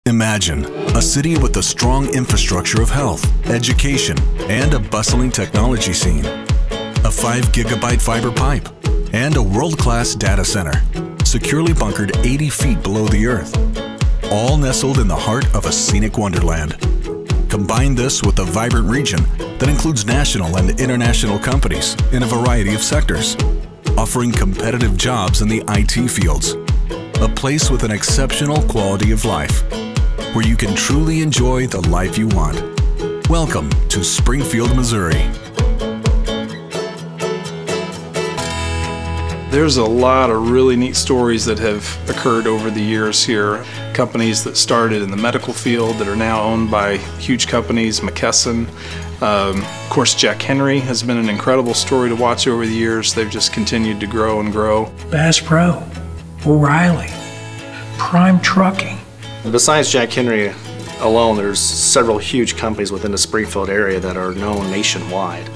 Imagine a city with a strong infrastructure of health, education, and a bustling technology scene. A 5-gigabyte fiber pipe and a world-class data center, securely bunkered 80 feet below the earth, all nestled in the heart of a scenic wonderland. Combine this with a vibrant region that includes national and international companies in a variety of sectors, offering competitive jobs in the IT fields. A place with an exceptional quality of life, where you can truly enjoy the life you want. Welcome to Springfield, Missouri. There's a lot of really neat stories that have occurred over the years here. Companies that started in the medical field that are now owned by huge companies, McKesson. Of course, Jack Henry has been an incredible story to watch over the years. They've just continued to grow and grow. Bass Pro, O'Reilly, Prime Trucking. Besides Jack Henry alone, there's several huge companies within the Springfield area that are known nationwide.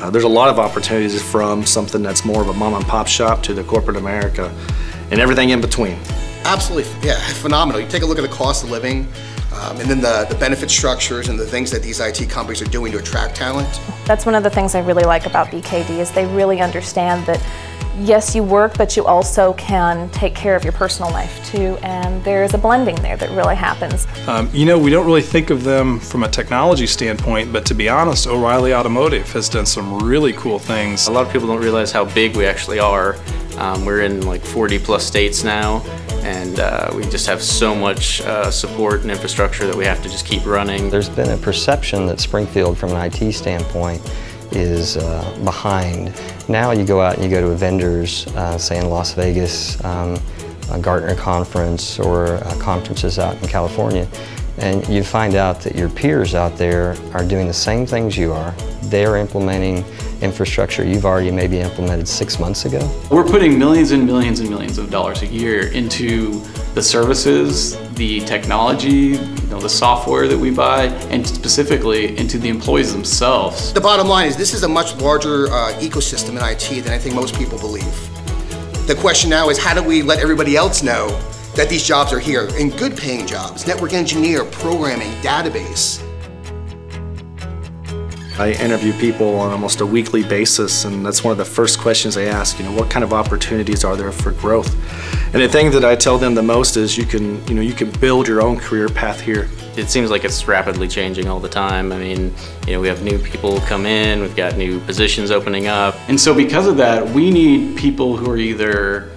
There's a lot of opportunities from something that's more of a mom and pop shop to the corporate America and everything in between. Absolutely, yeah, phenomenal. You take a look at the cost of living and then the benefit structures and the things that these IT companies are doing to attract talent. That's one of the things I really like about BKD is they really understand that yes, you work, but you also can take care of your personal life too, and there's a blending there that really happens. You know, we don't really think of them from a technology standpoint, but to be honest, O'Reilly Automotive has done some really cool things. A lot of people don't realize how big we actually are. We're in like 40 plus states now, and we just have so much support and infrastructure that we have to just keep running. There's been a perception that Springfield, from an IT standpoint, is behind. Now you go out and you go to vendors, say in Las Vegas, a Gartner conference, or conferences out in California, and you find out that your peers out there are doing the same things you are. They're implementing infrastructure you've already maybe implemented 6 months ago. We're putting millions and millions and millions of dollars a year into the services, the technology, the software that we buy, and specifically into the employees themselves. The bottom line is this is a much larger ecosystem in IT than I think most people believe. The question now is, how do we let everybody else know that these jobs are here, and good paying jobs, network engineer, programming, database. I interview people on almost a weekly basis, and that's one of the first questions I ask, what kind of opportunities are there for growth? And the thing that I tell them the most is you can build your own career path here. It seems like it's rapidly changing all the time. I mean, we have new people come in, we've got new positions opening up. And so because of that, we need people who are either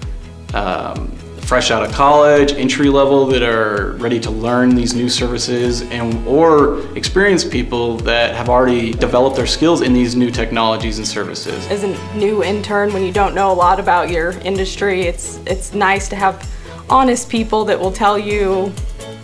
fresh out of college, entry level, that are ready to learn these new services, or experienced people that have already developed their skills in these new technologies and services. As a new intern, when you don't know a lot about your industry, it's nice to have honest people that will tell you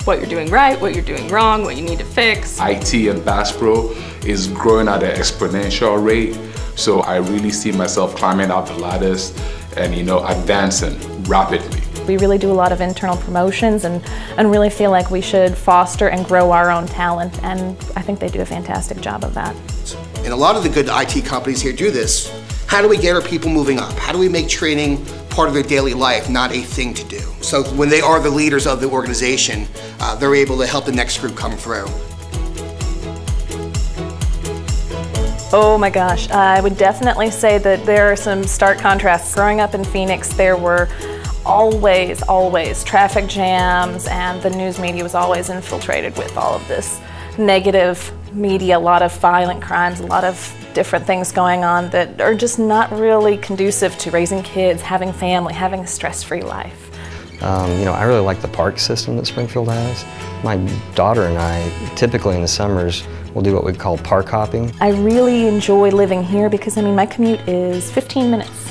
what you're doing right, what you're doing wrong, what you need to fix. IT and Bass Pro is growing at an exponential rate, so I really see myself climbing up the ladders and advancing rapidly. We really do a lot of internal promotions and really feel like we should foster and grow our own talent, and I think they do a fantastic job of that. And a lot of the good IT companies here do this. How do we get our people moving up? How do we make training part of their daily life, not a thing to do? So when they are the leaders of the organization, they're able to help the next group come through. Oh my gosh, I would definitely say that there are some stark contrasts. Growing up in Phoenix, there were always traffic jams, and the news media was always infiltrated with all of this negative media, a lot of violent crimes, a lot of different things going on that are just not really conducive to raising kids, having family, having a stress-free life. I really like the park system that Springfield has. My daughter and I, typically in the summers, will do what we call park hopping. I really enjoy living here because, my commute is 15 minutes.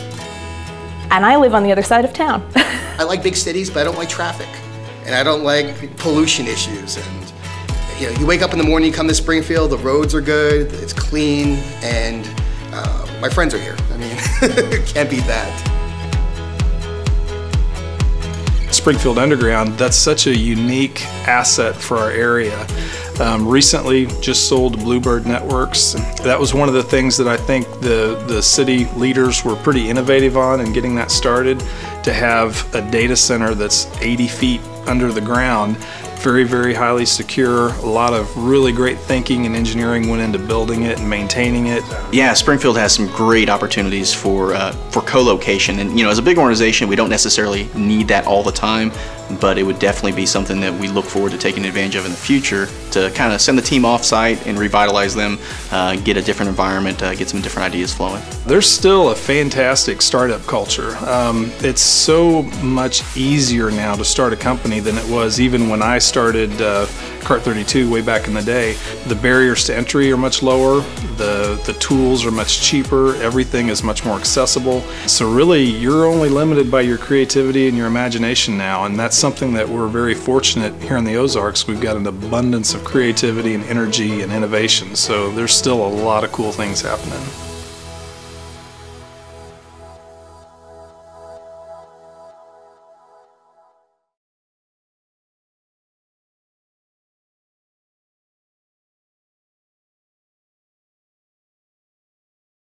And I live on the other side of town. I like big cities, but I don't like traffic. And I don't like pollution issues. And you wake up in the morning, you come to Springfield, the roads are good, it's clean, and my friends are here. Can't beat that. Springfield Underground, that's such a unique asset for our area. Recently just sold Bluebird Networks. That was one of the things that I think the city leaders were pretty innovative on in getting that started, to have a data center that's 80 feet under the ground very, very highly secure. A lot of really great thinking and engineering went into building it and maintaining it. Yeah, Springfield has some great opportunities for co-location, and as a big organization, we don't necessarily need that all the time, but it would definitely be something that we look forward to taking advantage of in the future to kind of send the team off-site and revitalize them, get a different environment, get some different ideas flowing. There's still a fantastic startup culture. It's so much easier now to start a company than it was even when I started Cart 32 way back in the day. The barriers to entry are much lower, the tools are much cheaper, everything is much more accessible. So really, you're only limited by your creativity and your imagination now, and that's something that we're very fortunate here in the Ozarks. We've got an abundance of creativity and energy and innovation, so there's still a lot of cool things happening.